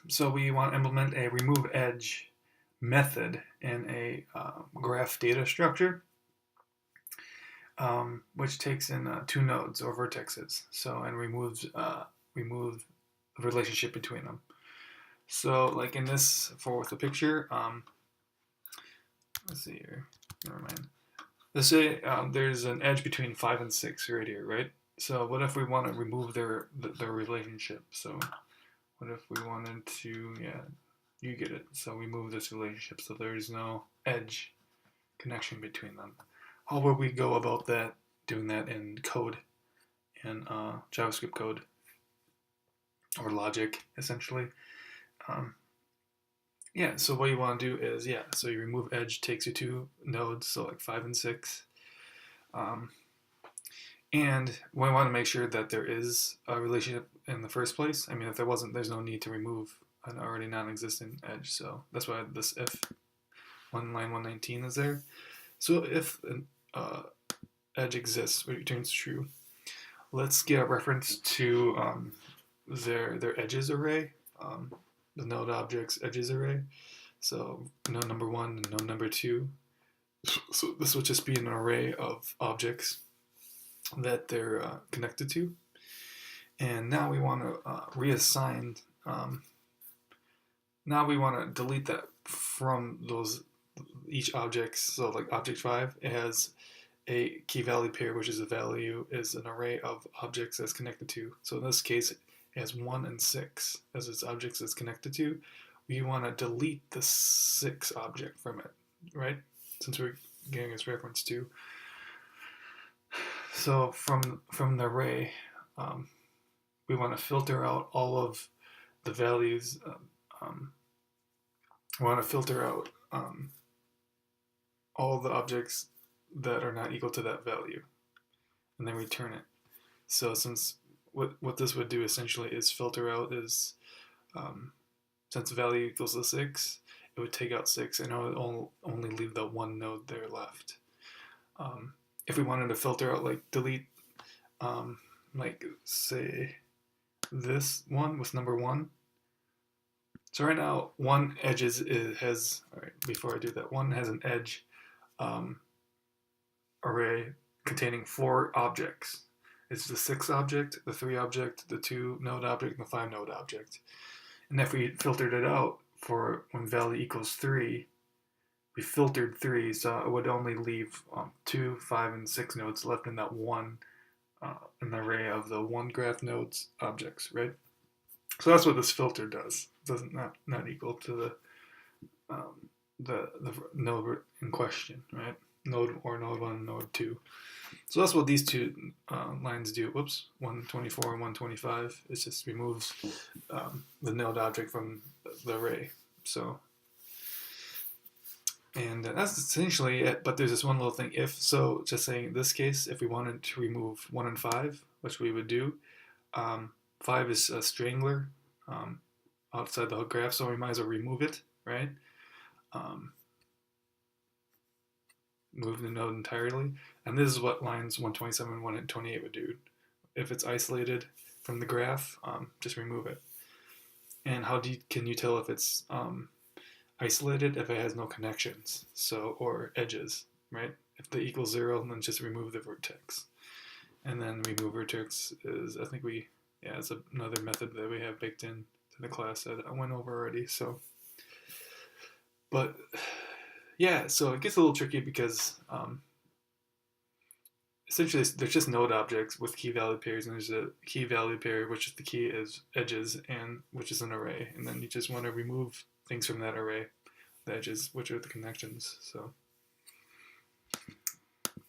So we want to implement a removeEdge method in a graph data structure, which takes in two nodes or vertexes, so and remove the relationship between them. So like in this with the picture, let's see here. Never mind. Let's say there's an edge between 5 and 6 right here, right? So what if we want to remove their relationship? So what if we wanted to, yeah, you get it. So we move this relationship so there's no edge connection between them. How would we go about that, doing that in code, in JavaScript code, or logic, essentially? Um, yeah, so what you want to do is, yeah, so you remove edge, takes you two nodes, so like 5 and 6. And we want to make sure that there is a relationship in the first place. I mean, if there wasn't, there's no need to remove an already non-existent edge. So that's why this if line 119 is there. So if an edge exists, it returns true. Let's get a reference to their edges array, the node objects edges array. So node number 1 and node number 2. So this would just be an array of objects that they're connected to. And now we want to reassign, now we want to delete that from those each objects. So like object 5, it has a key value pair, which is a value, is an array of objects that's connected to. So in this case, it has 1 and 6 as its objects it's connected to. We want to delete the 6 object from it, right? Since we're getting its reference to. So from the array, we want to filter out all of the values. We want to filter out all the objects that are not equal to that value, and then return it. So since what this would do essentially is filter out is, since the value equals to 6, it would take out 6 and it would only leave the one node there left. If we wanted to filter out, like delete, like say this one with number 1. So right now, one edge has, all right, before I do that, one has an edge array containing 4 objects. It's the 6 object, the 3 object, the 2 node object, and the 5 node object. And if we filtered it out for when value equals 3, we filtered 3, so it would only leave 2, 5, and 6 nodes left in that one, an array of the one graph nodes objects, right? So that's what this filter does. It doesn't not equal to the node in question, right? Node 1, node 2. So that's what these two lines do. Whoops, 124 and 125. It just removes the node object from the array. So, and that's essentially it. But there's this one little thing. If so, just saying in this case, if we wanted to remove 1 and 5, which we would do, 5 is a strangler outside the hook graph, so we might as well remove it, right? Move the node entirely. And this is what lines 127, 128 would do. If it's isolated from the graph, just remove it. And how can you tell if it's isolated? If it has no connections, so, or edges, right? If they equal 0, then just remove the vertex. And then remove vertex is, I think it's another method that we have baked in to the class that I went over already. So, but yeah, so it gets a little tricky because essentially there's just node objects with key value pairs, and there's a key value pair, which is the key is edges, and which is an array, and then you just want to remove things from that array, the edges, which are the connections. So